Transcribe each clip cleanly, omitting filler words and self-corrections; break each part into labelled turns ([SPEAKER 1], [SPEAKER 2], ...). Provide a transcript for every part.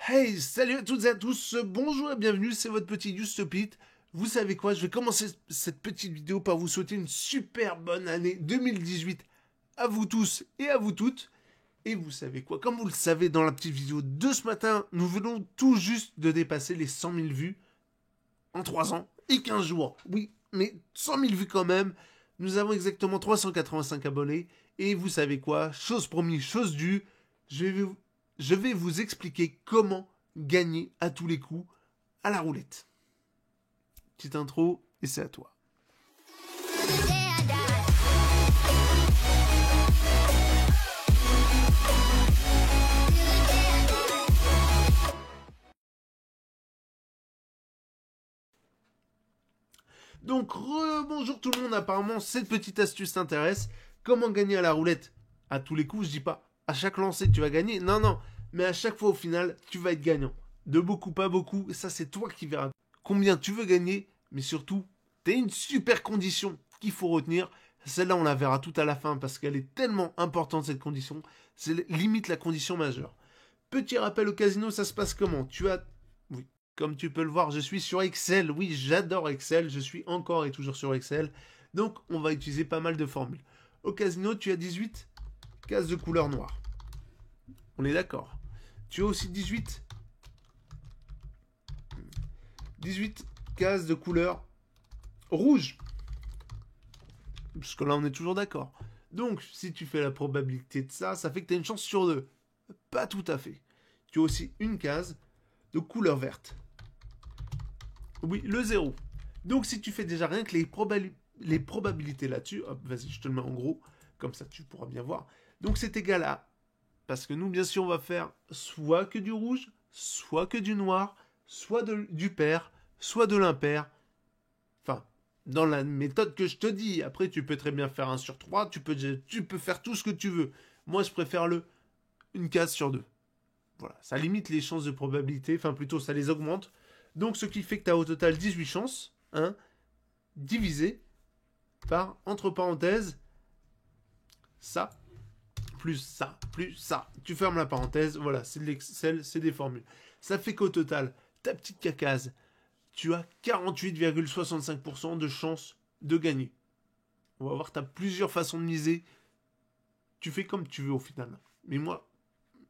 [SPEAKER 1] Hey, salut à toutes et à tous, bonjour et bienvenue, c'est votre petit YouStupid. Vous savez quoi, je vais commencer cette petite vidéo par vous souhaiter une super bonne année 2018 à vous tous et à vous toutes. Et vous savez quoi, comme vous le savez dans la petite vidéo de ce matin, nous venons tout juste de dépasser les 100 000 vues en 3 ans et 15 jours. Oui, mais 100 000 vues quand même. Nous avons exactement 385 abonnés. Et vous savez quoi, chose promise, chose due, je vais vous expliquer comment gagner à tous les coups à la roulette. Petite intro, et c'est à toi. Donc, bonjour tout le monde, apparemment cette petite astuce t'intéresse. Comment gagner à la roulette à tous les coups, je dis pas à chaque lancer tu vas gagner, non, mais à chaque fois au final tu vas être gagnant. De beaucoup, pas beaucoup, ça c'est toi qui verras combien tu veux gagner, mais surtout, t'as une super condition qu'il faut retenir. Celle-là on la verra tout à la fin parce qu'elle est tellement importante cette condition, c'est limite la condition majeure. Petit rappel au casino, ça se passe comment? Oui, comme tu peux le voir, je suis sur Excel. Oui, j'adore Excel. Je suis encore et toujours sur Excel. Donc, on va utiliser pas mal de formules. Au casino, tu as 18 cases de couleur noire. On est d'accord. Tu as aussi 18 cases de couleur rouge. Parce que là, on est toujours d'accord. Donc, si tu fais la probabilité de ça, ça fait que tu as une chance sur 2. Pas tout à fait. Tu as aussi une case de couleur verte. Oui, le 0. Donc si tu fais déjà rien que les probabilités là-dessus, hop, vas-y, je te le mets en gros, comme ça tu pourras bien voir. Donc c'est égal à, parce que nous bien sûr on va faire soit que du rouge, soit que du noir, soit du pair, soit de l'impair. Enfin, dans la méthode que je te dis. Après tu peux très bien faire 1 sur 3, tu peux faire tout ce que tu veux. Moi je préfère une case sur 2. Voilà, ça limite les chances de probabilité, enfin plutôt ça les augmente. Donc ce qui fait que tu as au total 18 chances, hein, divisé par, entre parenthèses, ça, plus ça, plus ça. Tu fermes la parenthèse, voilà, c'est de l'Excel, c'est des formules. Ça fait qu'au total, ta petite cacase, tu as 48,65% de chances de gagner. On va voir, tu as plusieurs façons de miser. Tu fais comme tu veux au final. Mais moi,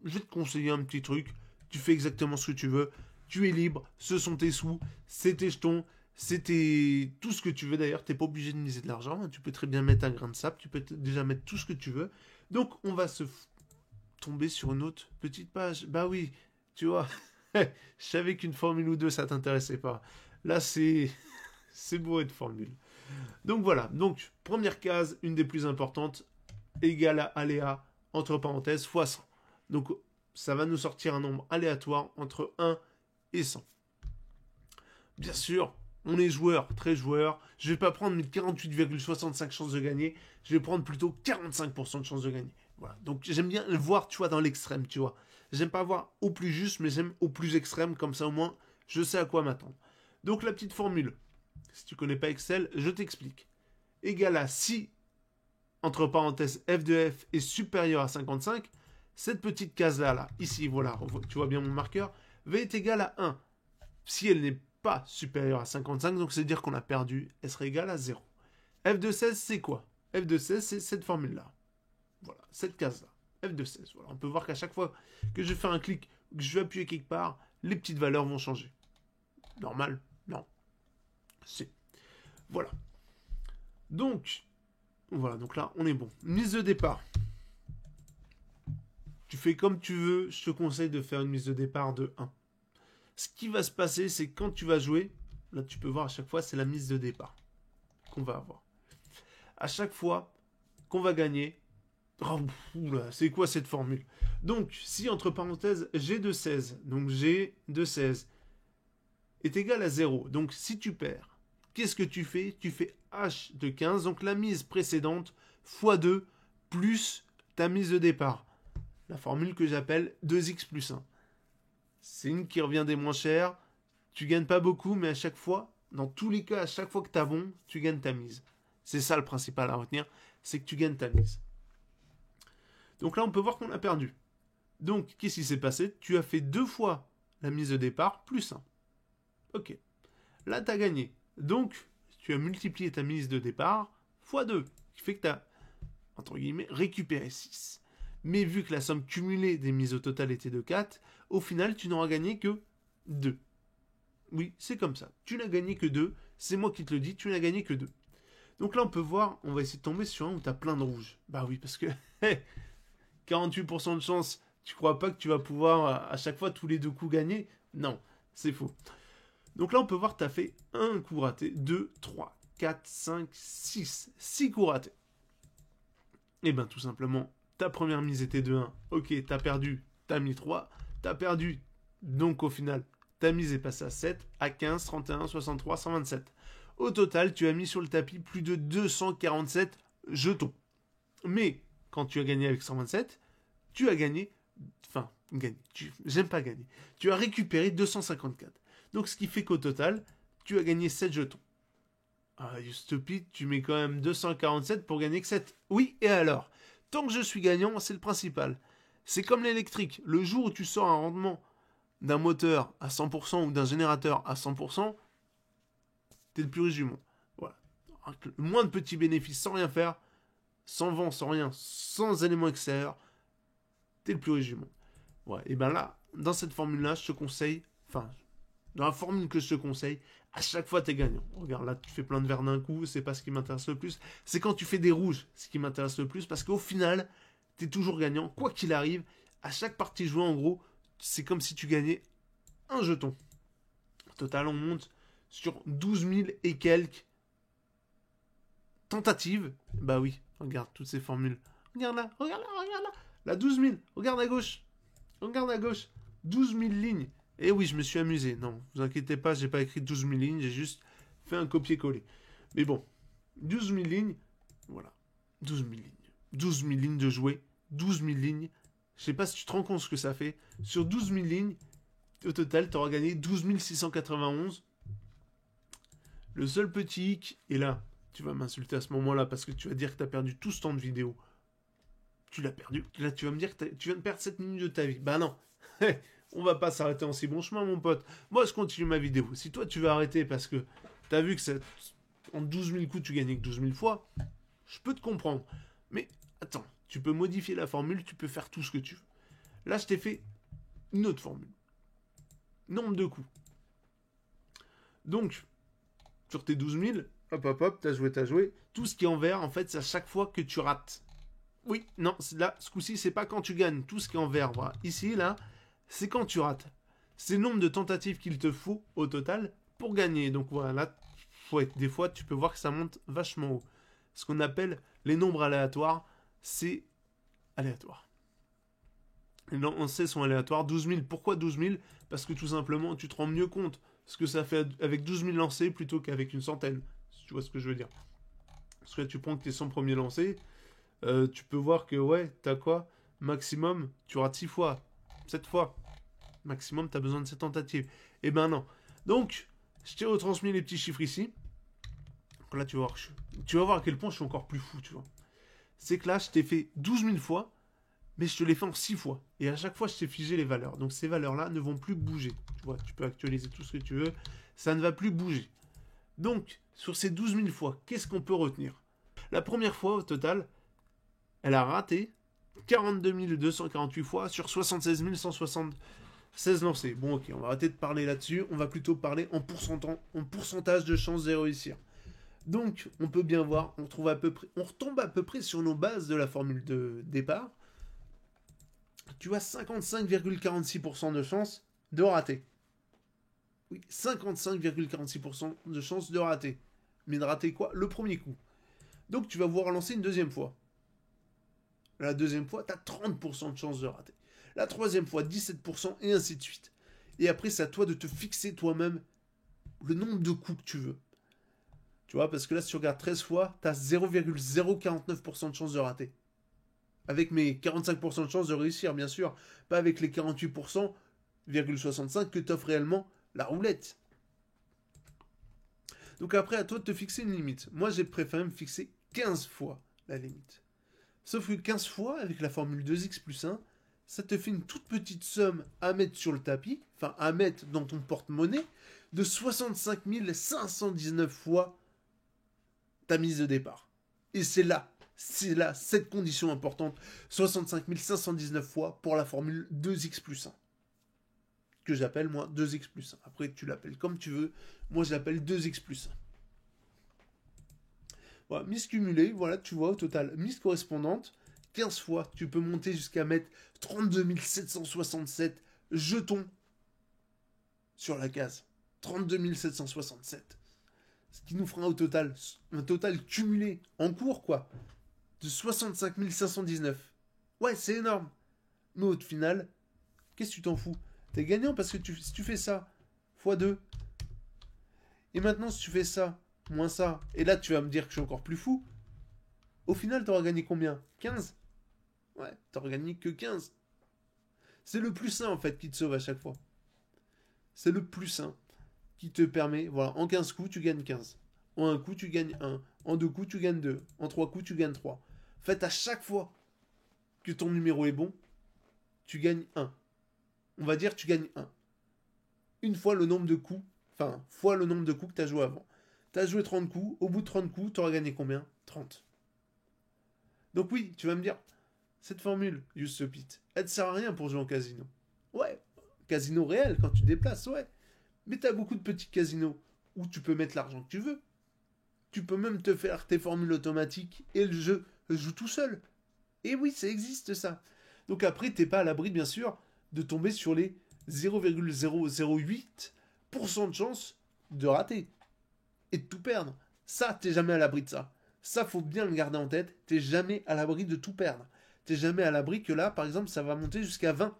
[SPEAKER 1] je vais te conseiller un petit truc. Tu fais exactement ce que tu veux. Tu es libre. Ce sont tes sous. C'est tes jetons. C'était tout ce que tu veux d'ailleurs. T'es pas obligé de miser de l'argent. Tu peux très bien mettre un grain de sable. Tu peux déjà mettre tout ce que tu veux. Donc on va se tomber sur une autre petite page. Bah oui, tu vois. Je savais qu'une formule ou deux ça t'intéressait pas. Là c'est bourré de formules. Donc voilà. Donc première case, une des plus importantes, égale à aléa entre parenthèses fois 100. Donc ça va nous sortir un nombre aléatoire entre 1 et 100. Bien sûr, on est joueur, très joueur. Je ne vais pas prendre mes 48,65 chances de gagner. Je vais prendre plutôt 45% de chances de gagner. Voilà. Donc j'aime bien le voir, tu vois, dans l'extrême, tu vois. J'aime pas voir au plus juste, mais j'aime au plus extrême. Comme ça, au moins, je sais à quoi m'attendre. Donc la petite formule. Si tu connais pas Excel, je t'explique. Égal à si, entre parenthèses, f de f est supérieur à 55, cette petite case-là, là, ici, voilà, tu vois bien mon marqueur, va être égale à 1. Si elle n'est pas supérieure à 55, donc c'est dire qu'on a perdu, elle serait égale à 0. F de 16, c'est quoi? F de 16, c'est cette formule-là. Voilà, cette case-là. F de 16. Voilà. On peut voir qu'à chaque fois que je fais un clic, que je vais appuyer quelque part, les petites valeurs vont changer. Normal? Non. C'est. Voilà. Donc, voilà, donc là, on est bon. Mise de départ. Tu fais comme tu veux, je te conseille de faire une mise de départ de 1. Ce qui va se passer, c'est quand tu vas jouer, là tu peux voir à chaque fois, c'est la mise de départ qu'on va avoir. À chaque fois qu'on va gagner, oh, oula, c'est quoi cette formule? Donc, si entre parenthèses, G de 16, donc G de 16 est égal à 0, donc si tu perds, qu'est-ce que tu fais? Tu fais H de 15, donc la mise précédente, fois 2, plus ta mise de départ. La formule que j'appelle 2x plus 1. C'est une qui revient des moins chères. Tu gagnes pas beaucoup, mais à chaque fois, dans tous les cas, à chaque fois que tu as bon, tu gagnes ta mise. C'est ça le principal à retenir, c'est que tu gagnes ta mise. Donc là, on peut voir qu'on a perdu. Donc, qu'est-ce qui s'est passé? Tu as fait 2 fois la mise de départ, plus 1. Ok. Là, tu as gagné. Donc, tu as multiplié ta mise de départ fois 2, qui fait que tu as, entre guillemets, récupéré 6. Mais vu que la somme cumulée des mises au total était de 4, au final, tu n'auras gagné que 2. Oui, c'est comme ça. Tu n'as gagné que 2. C'est moi qui te le dis, tu n'as gagné que 2. Donc là, on peut voir, on va essayer de tomber sur un où tu as plein de rouges. Bah oui, parce que 48% de chance, tu crois pas que tu vas pouvoir à chaque fois tous les 2 coups gagner? Non, c'est faux. Donc là, on peut voir que tu as fait un coup raté, 2, 3, 4, 5, 6. 6 coups ratés. Et bien tout simplement, ta première mise était de 1. Ok, t'as perdu, t'as mis 3. T'as perdu, donc au final, ta mise est passée à 7, à 15, 31, 63, 127. Au total, tu as mis sur le tapis plus de 247 jetons. Mais quand tu as gagné avec 127, tu as gagné... Enfin, gagné. J'aime pas gagner. Tu as récupéré 254. Donc ce qui fait qu'au total, tu as gagné 7 jetons. Ah, you stupid, tu mets quand même 247 pour gagner que 7. Oui, et alors? Tant que je suis gagnant, c'est le principal. C'est comme l'électrique. Le jour où tu sors un rendement d'un moteur à 100% ou d'un générateur à 100%, t'es le plus riche du monde. Voilà. Moins de petits bénéfices sans rien faire, sans vent, sans rien, sans éléments extérieurs, t'es le plus riche du monde. Ouais. Et ben là, dans cette formule-là, je te conseille, enfin, dans la formule que je te conseille, à chaque fois t'es gagnant. Regarde, là tu fais plein de verts d'un coup, c'est pas ce qui m'intéresse le plus. C'est quand tu fais des rouges, ce qui m'intéresse le plus, parce qu'au final, t'es toujours gagnant, quoi qu'il arrive. À chaque partie jouée, en gros, c'est comme si tu gagnais un jeton. Au total, on monte sur 12 000 et quelques tentatives. Bah oui, regarde toutes ces formules. Regarde là, regarde là, regarde là. Là, 12 000, regarde à gauche. Regarde à gauche, 12 000 lignes. Et oui, je me suis amusé. Non, vous inquiétez pas, j'ai pas écrit 12 000 lignes, j'ai juste fait un copier-coller. Mais bon, 12 000 lignes, voilà. 12 000 lignes. 12 000 lignes de jouer, 12 000 lignes. Je sais pas si tu te rends compte ce que ça fait. Sur 12 000 lignes, au total, tu auras gagné 12 691. Le seul petit hic, et là, tu vas m'insulter à ce moment-là parce que tu vas dire que tu as perdu tout ce temps de vidéo. Tu l'as perdu. Là, tu vas me dire que tu viens de perdre 7 minutes de ta vie. Bah non. On va pas s'arrêter en si bon chemin, mon pote. Moi, je continue ma vidéo. Si toi, tu vas arrêter parce que tu as vu que en 12 000 coups, tu gagnais que 12 000 fois, je peux te comprendre. Mais attends, tu peux modifier la formule, tu peux faire tout ce que tu veux. Là, je t'ai fait une autre formule. Nombre de coups. Donc, sur tes 12 000, hop, hop, hop, t'as joué. Tout ce qui est en vert, en fait, c'est à chaque fois que tu rates. Oui, non, là, ce coup-ci, c'est pas quand tu gagnes. Tout ce qui est en vert, voilà. Ici, là, c'est quand tu rates. C'est le nombre de tentatives qu'il te faut au total pour gagner. Donc voilà, là, ouais, des fois, tu peux voir que ça monte vachement haut. Ce qu'on appelle les nombres aléatoires, c'est aléatoire. Les lancers sont aléatoires. 12 000, pourquoi 12 000? Parce que tout simplement, tu te rends mieux compte ce que ça fait avec 12 000 lancers plutôt qu'avec une centaine. Si tu vois ce que je veux dire. Parce que là, tu prends que tes 100 premiers lancers, tu peux voir que, ouais, t'as quoi? Maximum, tu rates 6 fois, 7 fois. Maximum, tu as besoin de cette tentative. Eh ben non. Donc, je t'ai retransmis les petits chiffres ici. Donc là, tu vas voir à quel point je suis encore plus fou, tu vois. C'est que là, je t'ai fait 12 000 fois, mais je te l'ai fait en 6 fois. Et à chaque fois, je t'ai figé les valeurs. Donc ces valeurs-là ne vont plus bouger. Tu vois, tu peux actualiser tout ce que tu veux. Ça ne va plus bouger. Donc, sur ces 12 000 fois, qu'est-ce qu'on peut retenir? La première fois, au total, elle a raté 42 248 fois sur 76 176 lancés. Bon, ok, on va arrêter de parler là-dessus. On va plutôt parler en pourcentage de chances de réussir. Donc, on peut bien voir, on retombe à peu près sur nos bases de la formule de départ. Tu as 55,46% de chances de rater. Oui, 55,46% de chances de rater. Mais de rater quoi? Le premier coup. Donc, tu vas pouvoir lancer une deuxième fois. La deuxième fois, tu as 30% de chances de rater. La troisième fois, 17%, et ainsi de suite. Et après, c'est à toi de te fixer toi-même le nombre de coups que tu veux. Tu vois, parce que là, si tu regardes 13 fois, tu as 0,049% de chances de rater. Avec mes 45% de chances de réussir, bien sûr. Pas avec les 48,65% que t'offre réellement la roulette. Donc après, à toi de te fixer une limite. Moi, j'ai préféré me fixer 15 fois la limite. Sauf que 15 fois, avec la formule 2x plus 1, ça te fait une toute petite somme à mettre sur le tapis, enfin à mettre dans ton porte-monnaie, de 65 519 fois ta mise de départ. Et c'est là, cette condition importante, 65 519 fois pour la formule 2x plus 1. Que j'appelle moi 2x plus 1. Après tu l'appelles comme tu veux, moi je l'appelle 2x plus 1. Voilà, mise cumulée, voilà, tu vois au total, mise correspondante, 15 fois, tu peux monter jusqu'à mettre 32 767 jetons sur la case. 32 767. Ce qui nous fera au total, un total cumulé, en cours quoi, de 65 519. Ouais, c'est énorme. Mais au final, qu'est-ce que tu t'en fous? T'es gagnant parce que si tu fais ça, x2, et maintenant si tu fais ça, moins ça, et là tu vas me dire que je suis encore plus fou, au final t'auras gagné combien? 15? Ouais, t'auras gagné que 15. C'est le plus sain en fait qui te sauve à chaque fois. C'est le plus sain qui te permet, voilà, en 15 coups tu gagnes 15. En un coup tu gagnes 1. En 2 coups tu gagnes 2. En 3 coups tu gagnes 3. En fait, à chaque fois que ton numéro est bon, tu gagnes 1. On va dire tu gagnes 1. Une fois le nombre de coups, enfin, fois le nombre de coups que tu as joué avant. Tu as joué 30 coups, au bout de 30 coups, tu auras gagné combien? 30. Donc oui, tu vas me dire, cette formule, Use the Pit, elle ne sert à rien pour jouer en casino. Ouais, casino réel, quand tu déplaces, ouais. Mais tu as beaucoup de petits casinos où tu peux mettre l'argent que tu veux. Tu peux même te faire tes formules automatiques et le jeu joue tout seul. Et oui, ça existe ça. Donc après, t'es pas à l'abri, bien sûr, de tomber sur les 0,008% de chance de rater et de tout perdre. Ça, t'es jamais à l'abri de ça. Ça, faut bien le garder en tête. T'es jamais à l'abri de tout perdre. T'es jamais à l'abri que là, par exemple, ça va monter jusqu'à 20.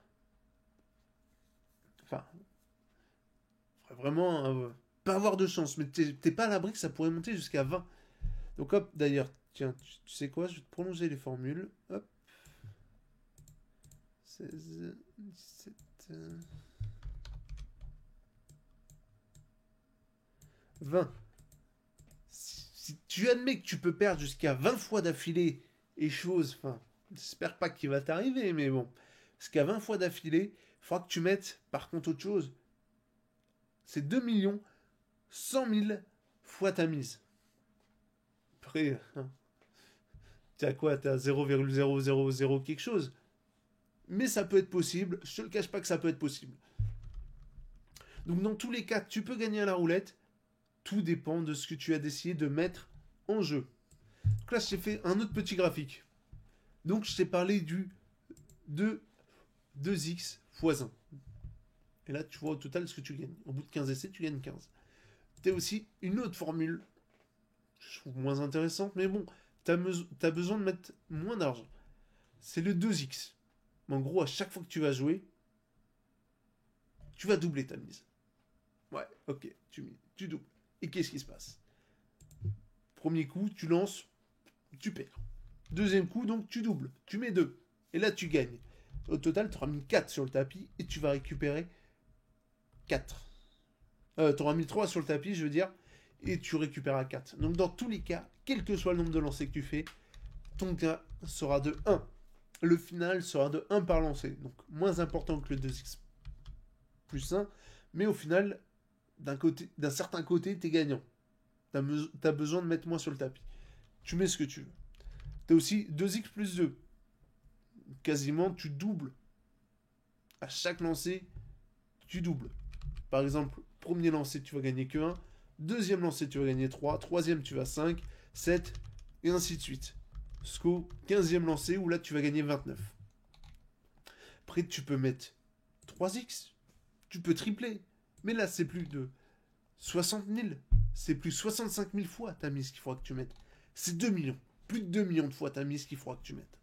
[SPEAKER 1] Enfin, vraiment pas avoir de chance, mais t'es pas à l'abri que ça pourrait monter jusqu'à 20. Donc hop, d'ailleurs, tiens, tu sais quoi, je vais te prolonger les formules. Hop. 16, 17... 20. Si tu admets que tu peux perdre jusqu'à 20 fois d'affilée et chose, enfin, j'espère pas qu'il va t'arriver, mais bon, jusqu'à 20 fois d'affilée, il faudra que tu mettes, par contre, autre chose. C'est 2 100 000 fois ta mise. Après, hein, t'es à quoi? T'es à 0,000 quelque chose. Mais ça peut être possible, je te le cache pas que ça peut être possible. Donc dans tous les cas, tu peux gagner à la roulette. Tout dépend de ce que tu as décidé de mettre en jeu. Donc là, je t'ai fait un autre petit graphique. Donc je t'ai parlé du 2x x 1. Et là, tu vois au total ce que tu gagnes. Au bout de 15 essais, tu gagnes 15. Tu as aussi une autre formule, je trouve moins intéressante, mais bon, tu as besoin de mettre moins d'argent. C'est le 2x. En gros, à chaque fois que tu vas jouer, tu vas doubler ta mise. Ouais, ok, tu doubles. Et qu'est-ce qui se passe? Premier coup, tu lances, tu perds. Deuxième coup, donc tu doubles. Tu mets 2. Et là, tu gagnes. Au total, tu auras mis 4 sur le tapis et tu vas récupérer 4. Tu auras mis 3 sur le tapis, je veux dire, et tu récupéreras 4. Donc, dans tous les cas, quel que soit le nombre de lancers que tu fais, ton gain sera de 1. Le final sera de 1 par lancer. Donc, moins important que le 2x plus 1. Mais au final, d'un certain côté, tu es gagnant. Tu as besoin de mettre moins sur le tapis. Tu mets ce que tu veux. Tu as aussi 2x plus 2. Quasiment, tu doubles. À chaque lancer, tu doubles. Par exemple, premier lancer, tu vas gagner que 1. Deuxième lancer, tu vas gagner 3. Troisième, tu vas 5, 7, et ainsi de suite. Jusqu'au 15e lancer, où là, tu vas gagner 29. Après, tu peux mettre 3x. Tu peux tripler. Mais là, c'est plus de 60 000. C'est plus 65 000 fois ta mise qu'il faudra que tu mettes. C'est 2 millions. Plus de 2 millions de fois ta mise qu'il faudra que tu mettes.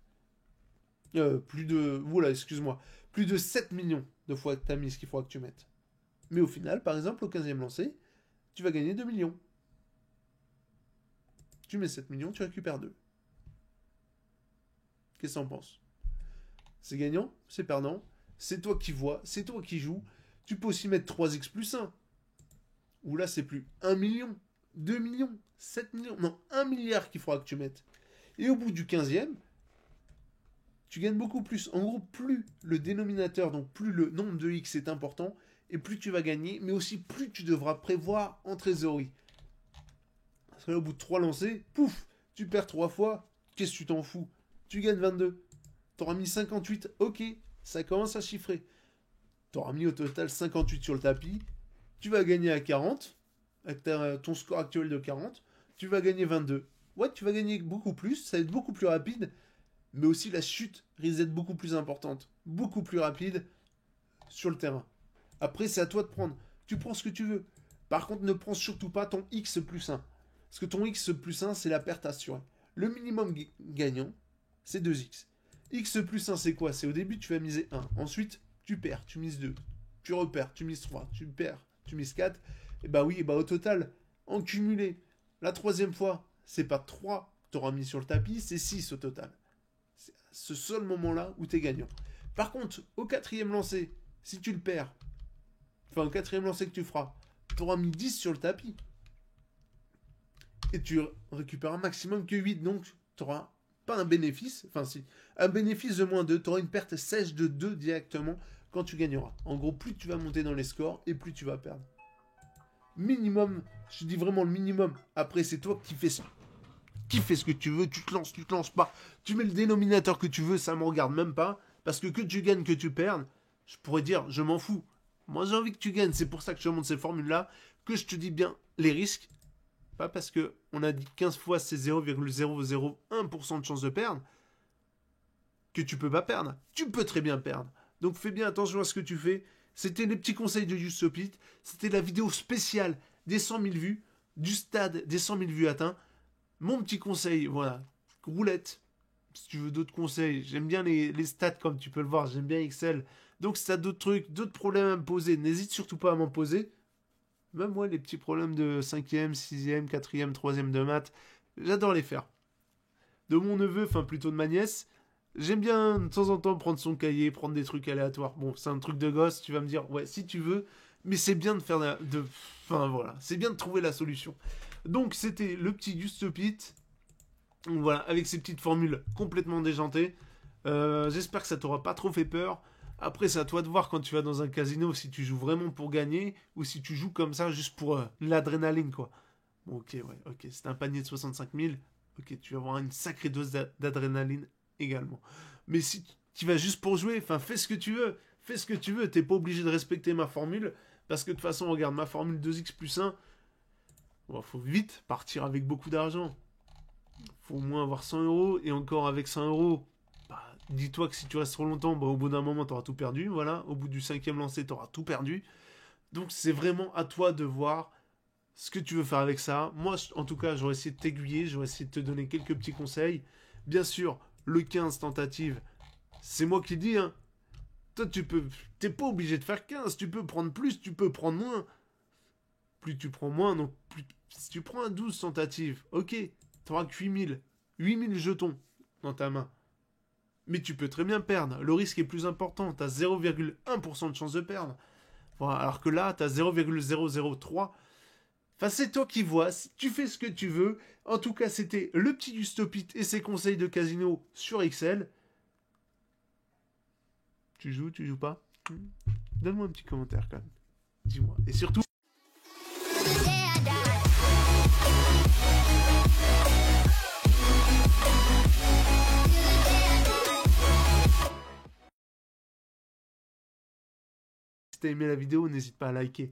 [SPEAKER 1] Plus de... Voilà, excuse-moi. Plus de 7 millions de fois ta mise qu'il faudra que tu mettes. Mais au final, par exemple, au 15e lancé, tu vas gagner 2 millions. Tu mets 7 millions, tu récupères 2. Qu'est-ce que t'en penses? C'est gagnant? C'est perdant? C'est toi qui vois, c'est toi qui joues. Tu peux aussi mettre 3x plus 1. Où là, c'est plus 1 million, 2 millions, 7 millions. Non, 1 milliard qu'il faudra que tu mettes. Et au bout du 15e, tu gagnes beaucoup plus. En gros, plus le dénominateur, donc plus le nombre de X est important, et plus tu vas gagner, mais aussi plus tu devras prévoir en trésorerie. Parce que là, au bout de 3 lancers, pouf, tu perds 3 fois, qu'est-ce que tu t'en fous? Tu gagnes 22. T'auras mis 58, ok, ça commence à chiffrer. T'auras mis au total 58 sur le tapis, tu vas gagner à 40, avec ton score actuel de 40, tu vas gagner 22. Ouais, tu vas gagner beaucoup plus, ça va être beaucoup plus rapide, mais aussi la chute risque d'être beaucoup plus importante, beaucoup plus rapide sur le terrain. Après, c'est à toi de prendre. Tu prends ce que tu veux. Par contre, ne prends surtout pas ton X plus 1. Parce que ton X plus 1, c'est la perte assurée. Le minimum gagnant, c'est 2X. X plus 1, c'est quoi? C'est au début, tu vas miser 1. Ensuite, tu perds, tu mises 2. Tu repères, tu mises 3. Tu perds, tu mises 4. Et bah oui, et bah au total, en cumulé, la troisième fois, c'est pas 3 que tu auras mis sur le tapis, c'est 6 au total. C'est ce seul moment-là où tu es gagnant. Par contre, au quatrième lancer, si tu le perds, enfin au quatrième lancer que tu feras, tu auras mis 10 sur le tapis. Et tu récupères un maximum que 8, donc tu n'auras pas un bénéfice, enfin si, un bénéfice de moins 2, tu auras une perte sèche de 2 directement quand tu gagneras. En gros, plus tu vas monter dans les scores et plus tu vas perdre. Minimum, je dis vraiment le minimum. Après, c'est toi qui fais ça. Qui fais ce que tu veux, tu te lances pas. Tu mets le dénominateur que tu veux, ça me regarde même pas. Parce que tu gagnes, que tu perdes, je pourrais dire, je m'en fous. Moi, j'ai envie que tu gagnes. C'est pour ça que je te montre ces formules-là, que je te dis bien les risques. Pas parce que on a dit 15 fois c'est 0,001% de chance de perdre, que tu peux pas perdre. Tu peux très bien perdre. Donc fais bien attention à ce que tu fais. C'était les petits conseils de YouStopIt. C'était la vidéo spéciale des 100 000 vues, du stade des 100 000 vues atteints. Mon petit conseil, voilà, roulette. Si tu veux d'autres conseils, j'aime bien les stats comme tu peux le voir, j'aime bien Excel. Donc si tu as d'autres trucs, d'autres problèmes à me poser, n'hésite surtout pas à m'en poser. Même moi, les petits problèmes de 5e, 6e, 4e, 3e de maths, j'adore les faire. De mon neveu, enfin plutôt de ma nièce, j'aime bien de temps en temps prendre son cahier, prendre des trucs aléatoires. Bon, c'est un truc de gosse, tu vas me dire, ouais, si tu veux, mais c'est bien de faire enfin voilà, c'est bien de trouver la solution. Donc c'était le petit YouStopIt. Voilà, avec ces petites formules complètement déjantées. J'espère que ça t'aura pas trop fait peur. Après, c'est à toi de voir quand tu vas dans un casino si tu joues vraiment pour gagner ou si tu joues comme ça juste pour l'adrénaline, quoi. Bon, ok, ouais, ok, c'est un panier de 65 000. Ok, tu vas avoir une sacrée dose d'adrénaline également. Mais si tu vas juste pour jouer, enfin, fais ce que tu veux. Fais ce que tu veux. T'es pas obligé de respecter ma formule. Parce que de toute façon, regarde, ma formule 2x plus 1. Bon, faut vite partir avec beaucoup d'argent. Faut au moins avoir 100 euros. Et encore avec 100 euros, bah, dis-toi que si tu restes trop longtemps, bah, au bout d'un moment, tu auras tout perdu. Voilà. Au bout du 5e lancer, tu auras tout perdu. Donc c'est vraiment à toi de voir ce que tu veux faire avec ça. Moi, en tout cas, j'aurais essayé de t'aiguiller. J'aurais essayé de te donner quelques petits conseils. Bien sûr, le 15 tentatives, c'est moi qui dis, hein. Toi, t'es pas obligé de faire 15. Tu peux prendre plus, tu peux prendre moins. Plus tu prends moins, donc plus, si tu prends un 12 tentatives, ok, tu auras que 8000 jetons dans ta main. Mais tu peux très bien perdre. Le risque est plus important. Tu as 0,1% de chance de perdre. Voilà, alors que là, tu as 0,003. Enfin, c'est toi qui vois. Tu fais ce que tu veux. En tout cas, c'était le petit YouStopIt et ses conseils de casino sur Excel. Tu joues pas? Donne-moi un petit commentaire quand même. Dis-moi. Et surtout... Si t'as aimé la vidéo, n'hésite pas à liker.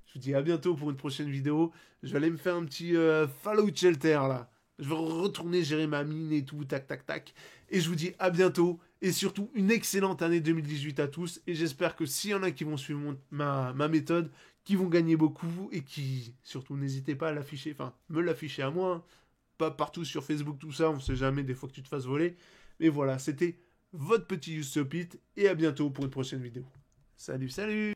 [SPEAKER 1] Je vous dis à bientôt pour une prochaine vidéo. Je vais aller me faire un petit Fallout Shelter là. Je vais retourner gérer ma mine et tout, tac tac tac. Et je vous dis à bientôt. Et surtout une excellente année 2018 à tous. Et j'espère que s'il y en a qui vont suivre ma méthode, qui vont gagner beaucoup et qui, surtout n'hésitez pas à l'afficher, enfin me l'afficher à moi. Hein. Pas partout sur Facebook, tout ça, on sait jamais des fois que tu te fasses voler. Mais voilà, c'était votre petit YouStopIt. Et à bientôt pour une prochaine vidéo. Salut, salut!